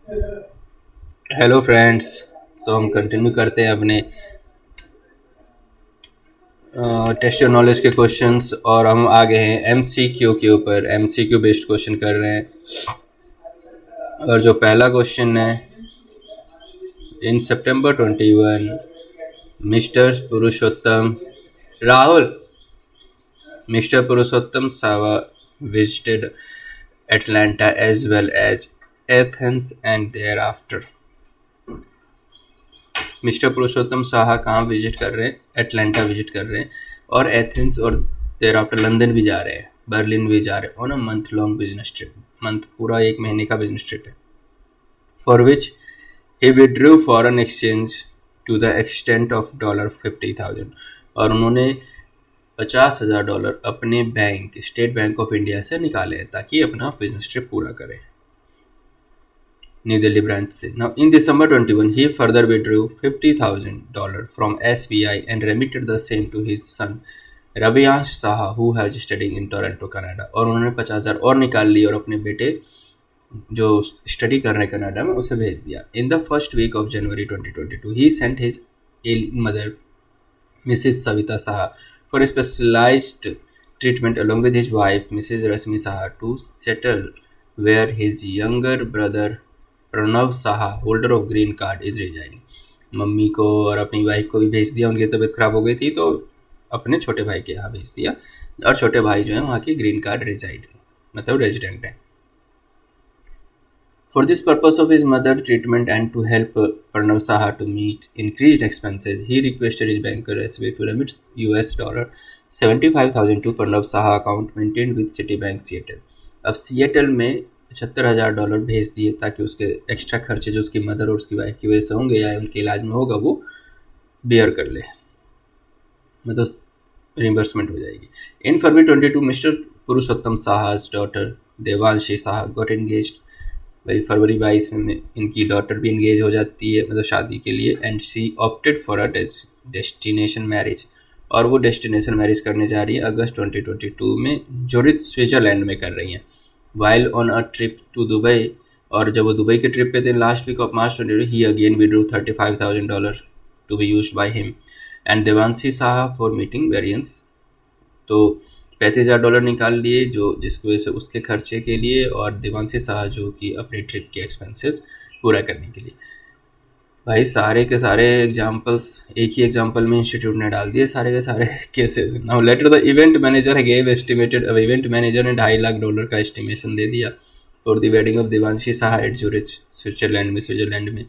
Hello friends. तो हम continue करते हैं अपने टेस्ट योर नॉलेज के क्वेश्चंस और हम आ गए हैं एमसीक्यू के ऊपर। एमसीक्यू बेस्ड क्वेश्चन कर रहे हैं और जो पहला क्वेश्चन है, in September 21 mister Purushottam Rahul mister Purushottam Saha visited Atlanta as well as Athens and thereafter। Mister Purushottam Saha कहाँ विजिट कर रहे हैं? एटलांटा विजिट कर रहे हैं और एथेंस और देर आफ्टर लंदन भी जा रहे हैं, बर्लिन भी जा रहे हैं on a month long business trip. Month पूरा एक महीने का बिजनेस ट्रिप है। For which he withdrew foreign exchange to the extent of $50,000 और उन्होंने $50,000 अपने bank state bank of India से निकाले हैं ताकि अपना बिजनेस ट्रिप पूरा करें न्यू दिल्ली ब्रांच से। Now, in December 21, he further withdrew $50,000 from SBI and remitted the same to his son Raviansh Saha who has studying in Toronto, Canada। और उन्होंने 50,000 और निकाल ली और अपने बेटे जो स्टडी कर रहे हैं कनाडा में उसे भेज दिया। In the first week of January 2022 he sent his ailing mother Mrs. Savita Saha for a specialized treatment along with his wife Mrs. Rasmi Saha to settle where his younger brother Pranav Saha holder of green card is residing. Mummy को और अपनी wife को भी भेज दिया, उनकी तबीयत खराब हो गई थी तो अपने छोटे भाई के यहाँ भेज दिया और छोटे भाई जो है वहाँ की ग्रीन कार्ड रिजाइड मतलब रेजिडेंट है। For this purpose of his mother treatment and to help Pranav Saha to meet increase expenses he requested his banker SBI to remit $75,000 to Pranav Saha account maintain with Citi bank Seattle. अब Seattle में $75,000 भेज दिए ताकि उसके extra खर्चे जो उसकी मदर और उसकी वाइफ की वजह से होंगे या उनके इलाज में होगा वो बियर कर ले, मतलब रिम्बर्समेंट हो जाएगी। In February 22 mister Purushottam Saha's daughter Devanshi Saha got engaged. भाई फरवरी 22 में इनकी डॉटर भी एंगेज हो जाती है मतलब शादी के लिए। And she opted for a destination marriage और वो डेस्टिनेशन मैरिज करने जा रही है अगस्त 2022 में जोरिच स्विट्जरलैंड में कर रही हैं। While on a trip to Dubai और जब वो दुबई के ट्रिप पे थे last week of March 22 he again withdrew $35,000 to be used by him and Devanshi Saha for meeting variance. तो $35,000 निकाल लिए जो जिसकी वजह से उसके खर्चे के लिए और देवांशी साहा जो कि अपने ट्रिप के एक्सपेंसेस पूरा करने के लिए। भाई सारे के सारे एग्जाम्पल्स एक ही एग्जाम्पल में इंस्टीट्यूट ने डाल दिए, सारे के सारे cases. Now later the event manager gave estimated. अब इवेंट मैनेजर ने $2.5 लाख का एस्टिमेशन दे दिया for the wedding of Devanshi Saha at Zurich Switzerland में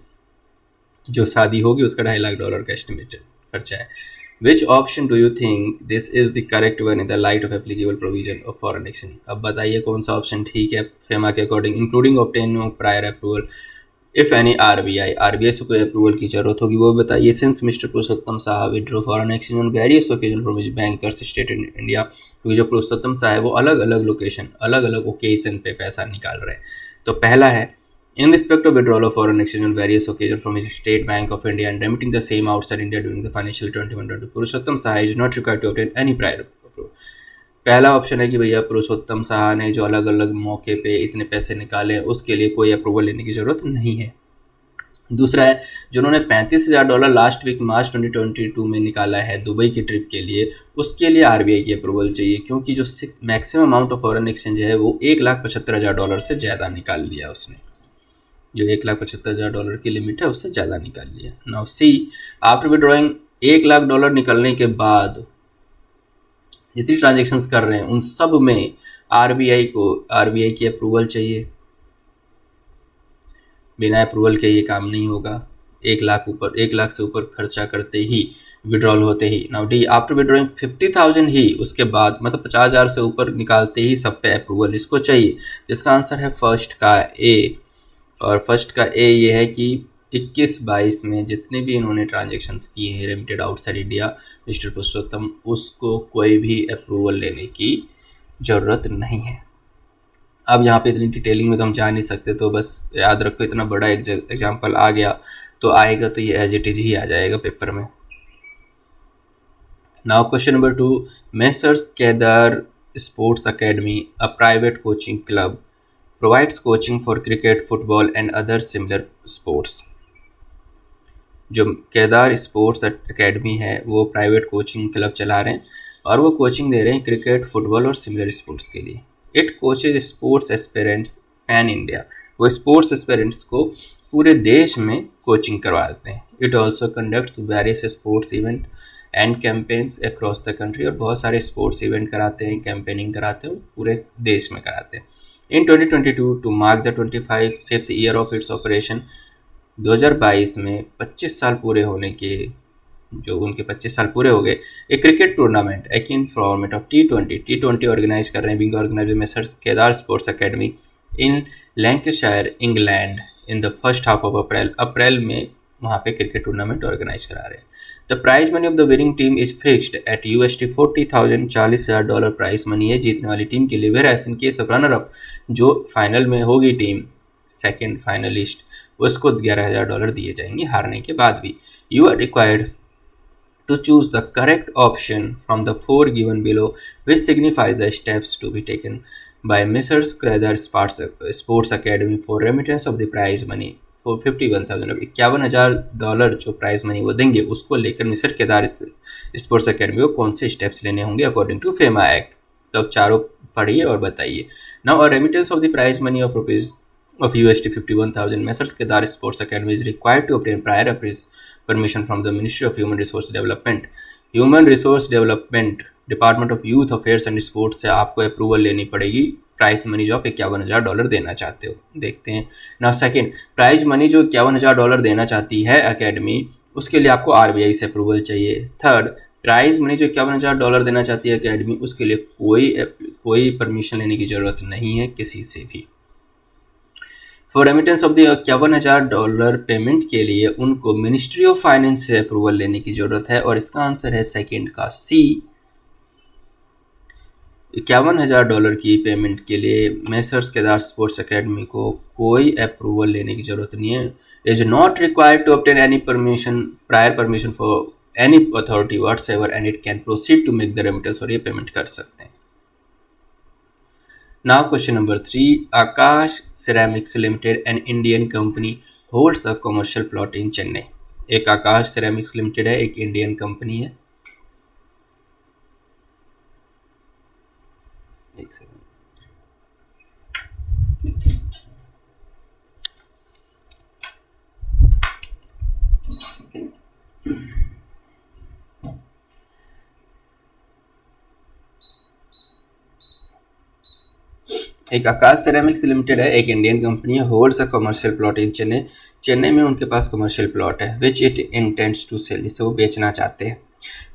जो शादी होगी उसका $2.5 लाख का एस्टिमेटेड खर्चा है। Which option do you think this is the correct one in the light of applicable provision of foreign exchange. अब बताइए कौन सा ऑप्शन ठीक है फेमा के according, including obtain prior approval if any RBI से कोई अप्रूवल की जरूरत होगी वो बताइए। Since mister Purushottam Saha withdraw foreign exchange on various occasion from his bankers state in India, क्योंकि जो पुरुषोत्तम साहा है वो अलग अलग लोकेशन अलग अलग ओकेजन पे पैसा निकाल रहे हैं। तो पहला है in respect of withdrawal of foreign exchange on various occasion from his state bank of India and remitting the same outside India during the financial 21-22 Purushottam Saha is not required to obtain any prior approval. पहला option है कि भैया पुरुषोत्तम साहा ने जो अलग अलग मौके पे इतने पैसे निकाले उसके लिए कोई अप्रूवल लेने की जरूरत नहीं है। दूसरा है जिन्होंने $35,000 लास्ट वीक मार्च 2022 में निकाला है दुबई की ट्रिप के लिए, उसके लिए आरबीआई की अप्रूवल चाहिए क्योंकि जो maximum amount of foreign exchange है वो $1,75,000 से ज़्यादा निकाल लिया उसने। जो $1,75,000 की लिमिट है उससे ज़्यादा निकाल लिया। नाउ सी आफ्टर विड्रॉइंग $1,00,000 निकलने के बाद जितनी ट्रांजेक्शन्स कर रहे हैं उन सब में आरबीआई की अप्रूवल चाहिए। बिना अप्रूवल के ये काम नहीं होगा। 1 लाख से ऊपर खर्चा करते ही विड्रॉल होते ही। नाउ डी आफ्टर विड्रॉइंग 50,000 ही उसके बाद मतलब 50,000 से ऊपर निकालते ही सब पे अप्रूवल इसको चाहिए। जिसका आंसर है फर्स्ट का ए। और फर्स्ट का ए ये है कि 21-22 में जितने भी इन्होंने ट्रांजेक्शन्स किए हैं रेमिटेड आउटसाइड इंडिया मिस्टर पुरुषोत्तम उसको कोई भी अप्रूवल लेने की ज़रूरत नहीं है। अब यहाँ पे इतनी डिटेलिंग में तो हम जा नहीं सकते, तो बस याद रखो इतना बड़ा एग्जाम्पल आ गया तो आएगा तो ये एज इट इज ही आ जाएगा पेपर में। Now question number 2 messrs Kedar sports academy a private coaching club provides coaching for cricket, football and other similar sports. जो केदार स्पोर्ट्स एकेडमी है वो प्राइवेट कोचिंग क्लब चला रहे हैं और वो कोचिंग दे रहे हैं क्रिकेट, फुटबॉल और सिमिलर स्पोर्ट्स के लिए। It coaches sports aspirants pan India, वो स्पोर्ट्स एस्पिरेंट्स को पूरे देश में कोचिंग करवाते हैं। It also conducts various sports event and campaigns across the country, और बहुत सारे स्पोर्ट्स इवेंट कराते हैं, कैंपेनिंग कराते हैं, पूरे देश में कराते हैं। In 2022 to mark the 25th year of its operation, 2022 में 25 साल पूरे होने के, जो उनके 25 साल पूरे हो गए, एक cricket tournament akin format of T20 organise कर रहे हैं, बिंग ऑर्गेनाइज में sir Kedar sports academy in Lancashire England in the first half of April में वहाँ पे क्रिकेट टूर्नामेंट ऑर्गेनाइज करा रहे हैं। The prize money of the winning team is fixed at $40,000, $40,000 prize money है जीतने वाली टीम के लिए। Where in case of runner up, जो फाइनल में होगी टीम, सेकेंड फाइनलिस्ट, उसको $11,000 दिए जाएंगे हारने के बाद भी। You are required to choose the correct option from the four given below, which signifies the steps to be taken by Messrs. Kredar Sports Academy for remittance of the prize money for $51,000। $51,000 जो prize money वो देंगे, उसको लेकर mister Kedar sports academy को कौन से steps लेने होंगे अकॉर्डिंग टू फेमा एक्ट। तो अब चारों पढ़िए और बताइए। Now remittance of the prize money of $51,000, Messrs. Kedar Sports Academy is required to obtain prior permission from the Ministry of Human Resource Development। Human Resource Development department of youth affairs and sports से आपको approval लेनी पड़ेगी prize money जो आप $51,000 देना चाहते हो। देखते हैं ना। सेकेंड, प्राइज मनी जो $51,000 देना चाहती है अकेडमी, उसके लिए आपको RBI से अप्रूवल चाहिए। थर्ड, प्राइज मनी जो $51,000 देना चाहती है अकेडमी, उसके लिए कोई परमिशन लेने की ज़रूरत नहीं है किसी से भी। For remittance of the $51,000 payment के लिए उनको मिनिस्ट्री ऑफ फाइनेंस से अप्रूवल लेने की ज़रूरत है, और इसका आंसर है सेकेंड का सी। $51,000 की पेमेंट के लिए मेसर्स केदार स्पोर्ट्स अकेडमी को कोई अप्रूवल लेने की ज़रूरत नहीं है। Is not required to obtain any permission, prior permission for any authority whatsoever, and it can proceed to make the remittance, और ये पेमेंट कर सकते हैं। Now question number 3, Akash Ceramics Limited, an Indian company, holds a commercial plot in Chennai। एक आकाश Ceramics Limited है, एक Indian company है। एक सेकंड, एक आकाश सेरामिक्स लिमिटेड है, एक इंडियन कंपनी है, holds a commercial plot in Chennai. Chennai में उनके पास कमर्शियल प्लॉट है, which it intends to sell, जिसे वो बेचना चाहते हैं।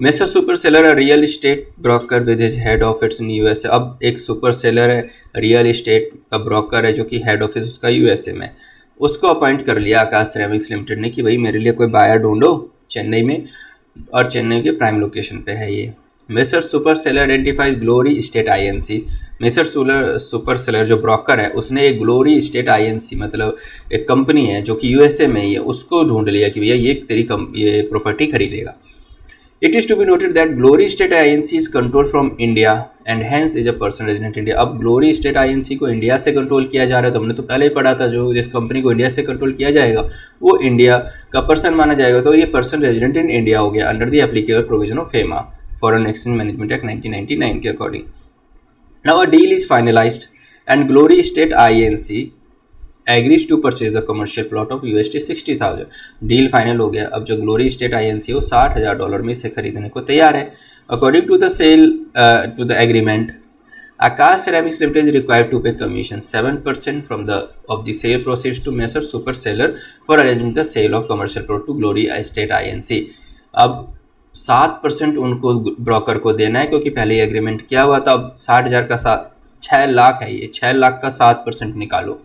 Mister super seller, real estate broker with his head office in USA. अब एक सुपर सेलर है, रियल इस्टेट का ब्रोकर है, जो कि हेड ऑफिस उसका यूएसए में, उसको अपॉइंट कर लिया आकाश सेरामिक्स लिमिटेड ने कि भाई मेरे लिए कोई बायर ढूंढो चेन्नई में, और चेन्नई के प्राइम लोकेशन पे है ये। Mister super seller identifies glory state INC. Mister super seller जो ब्रोकर है, उसने एक ग्लोरी स्टेट आईएनसी, मतलब एक कंपनी है जो कि यूएसए में ही है, उसको ढूंढ लिया कि भैया ये तेरी ये प्रॉपर्टी खरीदेगा। It is to be noted that glory state INC is control from India and hence is a person resident India. अब ग्लोरी स्टेट आईएनसी को इंडिया से कंट्रोल किया जा रहा है, तो हमने तो पहले ही पढ़ा था, जो जिस कंपनी को इंडिया से कंट्रोल किया जाएगा वो इंडिया का पर्सन माना जाएगा, तो ये पर्सन रेजिडेंट इन इंडिया हो गया under the applicable provision of FEMA, foreign exchange management act 1999 के according. Now a deal is finalised and glory state INC agrees to purchase the commercial plot of $60,000। Deal final हो गया। अब जो glory state INC है वो $60,000 में इसे खरीदने को तैयार है। According to the sale to the agreement, Akash ceramics limited is required to pay commission 7% from the of the sale proceeds to measure super seller for arranging the sale of commercial plot to glory state INC. अब 7% उनको broker को देना है, क्योंकि पहले ही agreement किया हुआ था। अब 60,000 का 6 लाख है, ये 6 लाख का 7% निकालो,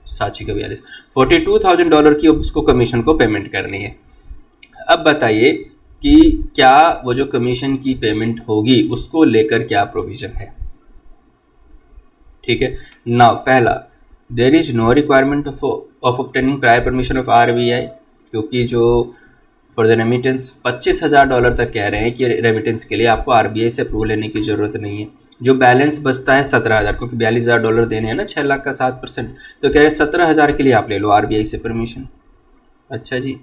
742 $42,000 की उसको कमीशन को पेमेंट करनी है। अब बताइए कि क्या वो जो कमीशन की पेमेंट होगी उसको लेकर क्या प्रोविजन है। ठीक है ना। पहला, there is no requirement of obtaining prior permission of RBI, क्योंकि जो फॉर द रेमिटेंस $25,000 तक कह रहे हैं कि रेमिटेंस के लिए आपको आरबीआई से अप्रूवल लेने की ज़रूरत नहीं है। जो बैलेंस बचता है 17,000, क्योंकि $42,000 देने हैं ना, 6 लाख का 7%, तो कह रहे 17,000 के लिए आप ले लो आरबीआई से परमिशन। अच्छा जी।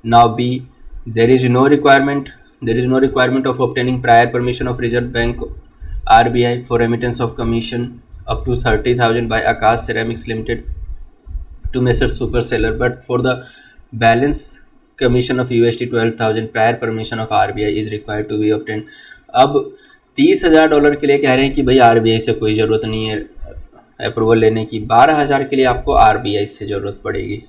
Now B, there is no requirement of obtaining prior permission of Reserve Bank RBI for remittance of commission up to 30,000 by Akash Ceramics Limited to Messrs Superseller, but for the balance commission of $12,000 prior permission of RBI is required to be obtained। अब $30,000 के लिए कह रहे हैं कि भाई RBI से कोई ज़रूरत नहीं है अप्रूवल लेने की, 12,000 के लिए आपको आरबीआई से ज़रूरत पड़ेगी।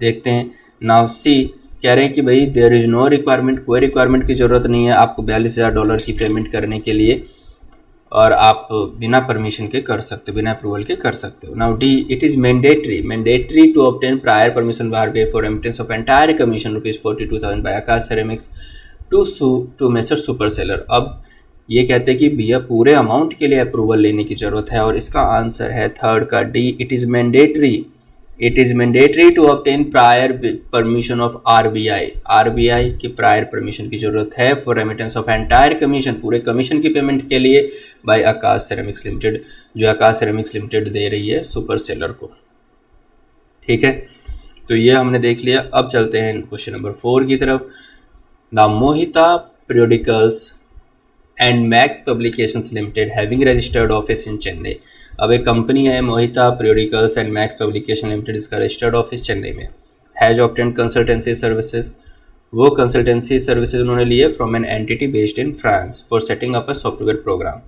देखते हैं। नाउ सी कह रहे हैं कि भाई देयर इज़ नो रिक्वायरमेंट, कोई रिक्वायरमेंट की ज़रूरत नहीं है आपको $42,000 की पेमेंट करने के लिए, और आप बिना परमिशन के कर सकते हो, बिना अप्रूवल के कर सकते हो। Now D, it is mandatory to obtain prior permission by RBI for remittance of entire commission ₹42,000 by Akash ceramics to measure super seller. अब ये कहते हैं कि भैया पूरे अमाउंट के लिए अप्रूवल लेने की ज़रूरत है, और इसका आंसर है थर्ड का D, it is mandatory to obtain prior permission of RBI. RBI की प्रायर परमिशन की जरूरत है for remittance of entire commission, पूरे कमीशन की पेमेंट के लिए, बाय आकाश सेरेमिक्स लिमिटेड, जो आकाश सेरेमिक्स लिमिटेड दे रही है सुपर सेलर को। ठीक है, तो ये हमने देख लिया। अब चलते हैं क्वेश्चन नंबर 4 की तरफ। The Mohita periodicals and Max publications limited having registered office in Chennai. अब एक कंपनी है Mohita periodicals and Max publication limited, इसका रजिस्टर्ड ऑफिस चेन्नई में। हैज ऑब्टेन्ड कंसल्टेंसी सर्विसेज, वो कंसल्टेंसी सर्विसेज उन्होंने लिए from an entity based in France for setting up a software program.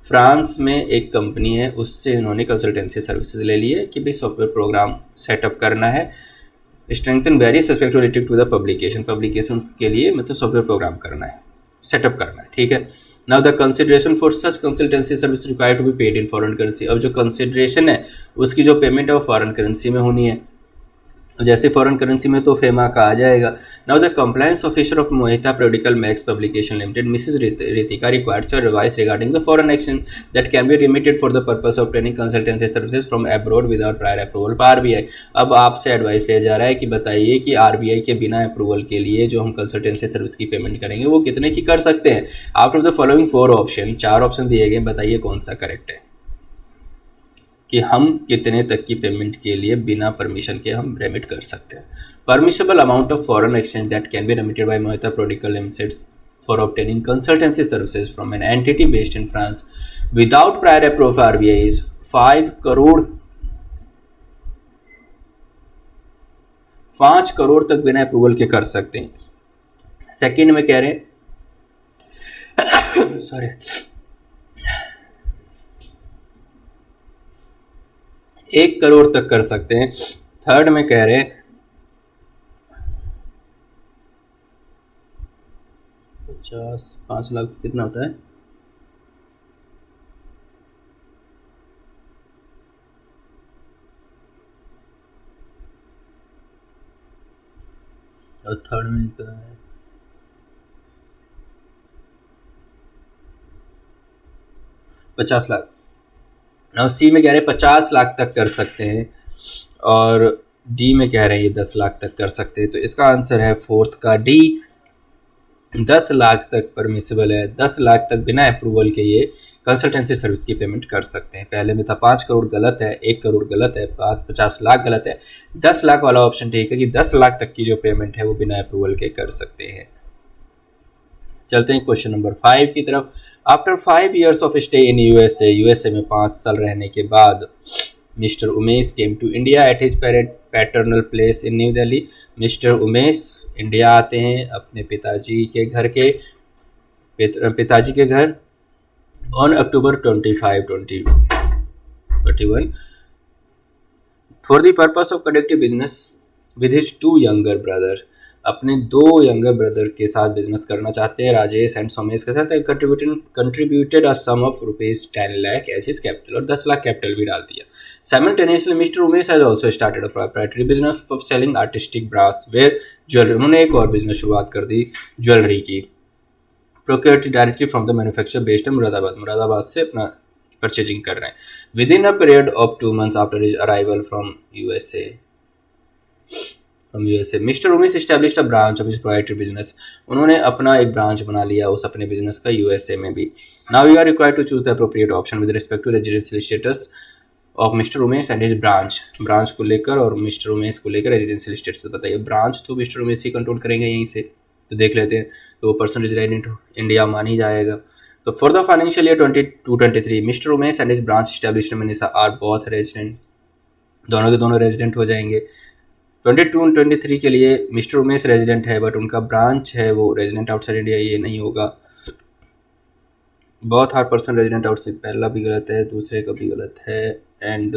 France में एक कंपनी है, उससे इन्होंने कंसल्टेंसी सर्विसेज ले लिए कि भाई सॉफ्टवेयर प्रोग्राम सेटअप करना है, strengthen various aspect related to the publications के लिए, मतलब सॉफ्टवेयर प्रोग्राम करना है, सेटअप करना है। ठीक है। Now the consideration for such consultancy service required to be paid in foreign currency. अब जो कंसिडरेशन है उसकी जो पेमेंट है वो फॉरेन करेंसी में होनी है, जैसे फॉरेन करेंसी में तो फेमा का आ जाएगा। Now the compliance officer of Mohita periodical max publication limited Mrs Ritika requires your advice regarding the foreign exchange that can B remitted for the purpose of training consultancy services from abroad without prior approval by RBI. अब आपसे advice लिया जा रहा है कि बताइए कि RBI के बिना अप्रूवल के लिए जो हम कंसल्टेंसी सर्विस की पेमेंट करेंगे वो कितने की कर सकते हैं। Out of the following 4 option, 4 option दिए गए, बताइए कौन सा करेक्ट है कि हम कितने तक की पेमेंट के लिए बिना परमिशन के हम रेमिट कर सकते हैं। Permissible amount of foreign exchange that can be remitted by Mohita periodical limited for obtaining consultancy services from an entity based in France without prior approval RBI is 5 crore, 5 crore तक बिना अप्रूवल के कर सकते हैं। सेकंड में कह रहे हैं सॉरी 1 करोड़ तक कर सकते हैं। थर्ड में कह रहे हैं 5 लाख कितना होता है, और थर्ड में क्या है 50 लाख। नाउ सी में कह रहे हैं 50 लाख तक कर सकते हैं, और डी में कह रहे हैं ये 10 लाख तक कर सकते हैं। तो इसका आंसर है फोर्थ का डी, 10 लाख तक परमिसिबल है। 10 लाख तक बिना अप्रूवल के ये कंसल्टेंसी सर्विस की पेमेंट कर सकते हैं। पहले में था 5 करोड़ गलत है, 1 करोड़ गलत है, 50 लाख गलत है, 10 लाख वाला ऑप्शन ठीक है कि 10 लाख तक की जो पेमेंट है वो बिना अप्रूवल के कर सकते हैं। चलते हैं क्वेश्चन नंबर 5 की तरफ। After 5 years of stay in USA में 5 साल रहने के बाद mister Umesh came to India at his paternal place in New Delhi. Mister Umesh India आते हैं अपने पिताजी के घर on October 25, 2021 for the purpose of conducting business with his 2 younger brother. अपने 2 यंगर ब्रदर के साथ बिजनेस करना चाहते हैं, राजेश एंड सोमेश के साथ। Contributed a sum of ₹10 lakh as his capital, और 10 लाख कैपिटल भी डाल दिया। Simultaneously mister Umesh has also started a proprietary business of selling artistic brass ware jewellery. उन्होंने एक और बिजनेस शुरुआत कर दी ज्वेलरी की, procured directly from the manufacture based in Moradabad से अपना परचेजिंग कर रहे हैं। Within a period of 2 months after his arrival from USA from USA. Mister Umesh established a branch of his proprietary business, उन्होंने अपना एक ब्रांच बना लिया उस अपने बिजनेस का यूएसए में भी। Now you are required to choose the appropriate option with respect to residential status of mister Umesh and his branch. Branch को लेकर और मिस्टर उमेश को लेकर रेजिडेंशियल स्टेटस बताइए। ब्रांच तो मिस्टर उमेश ही कंट्रोल करेंगे यहीं से, तो देख लेते हैं। तो वो पर्सन रेजिडेंट इंडिया मान ही जाएगा। तो for the financial year 22-23 mister Umesh and his branch established in Minnesota are both resident, दोनों के दोनों रेजिडेंट हो जाएंगे। 22-23 के लिए मिस्टर उमेश रेजिडेंट है, बट उनका ब्रांच है वो रेजिडेंट आउटसाइड इंडिया, ये नहीं होगा। Both are person resident outside, पहला भी गलत है, दूसरे का भी गलत है, एंड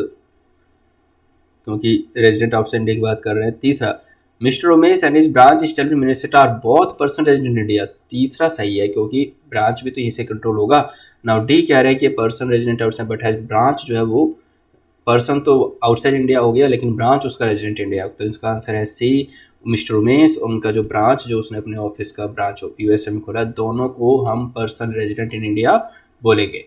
क्योंकि रेजिडेंट आउटसाइड इंडिया की बात कर रहे हैं। तीसरा, mister Umesh and his branch established in Minnesota are both person resident India, तीसरा सही है क्योंकि ब्रांच भी तो यहीं से कंट्रोल होगा। नाउ डी कह रहे हैं कि person resident outside but has branch जो है वो, पर्सन तो आउटसाइड इंडिया हो गया लेकिन ब्रांच उसका रेजिडेंट इंडिया, तो इसका आंसर है सी। मिस्टर उमेश उनका जो ब्रांच जो उसने अपने ऑफिस का ब्रांच यूएसए में खोला, दोनों को हम पर्सन रेजिडेंट इन इंडिया बोलेंगे।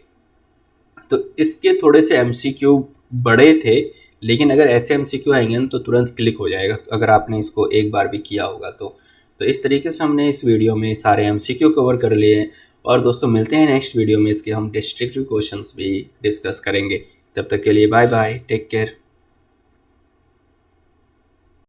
तो इसके थोड़े से एमसीक्यू बड़े थे, लेकिन अगर ऐसे एमसीक्यू आएंगे ना तो तुरंत क्लिक हो जाएगा अगर आपने इसको एक बार भी किया होगा तो इस तरीके से हमने इस वीडियो में सारे एमसीक्यू कवर कर लिए हैं। और दोस्तों मिलते हैं नेक्स्ट वीडियो में, इसके हम डिस्ट्रिक्टिव क्वेश्चंस भी डिस्कस करेंगे। तब तक के लिए बाय बाय, टेक केयर।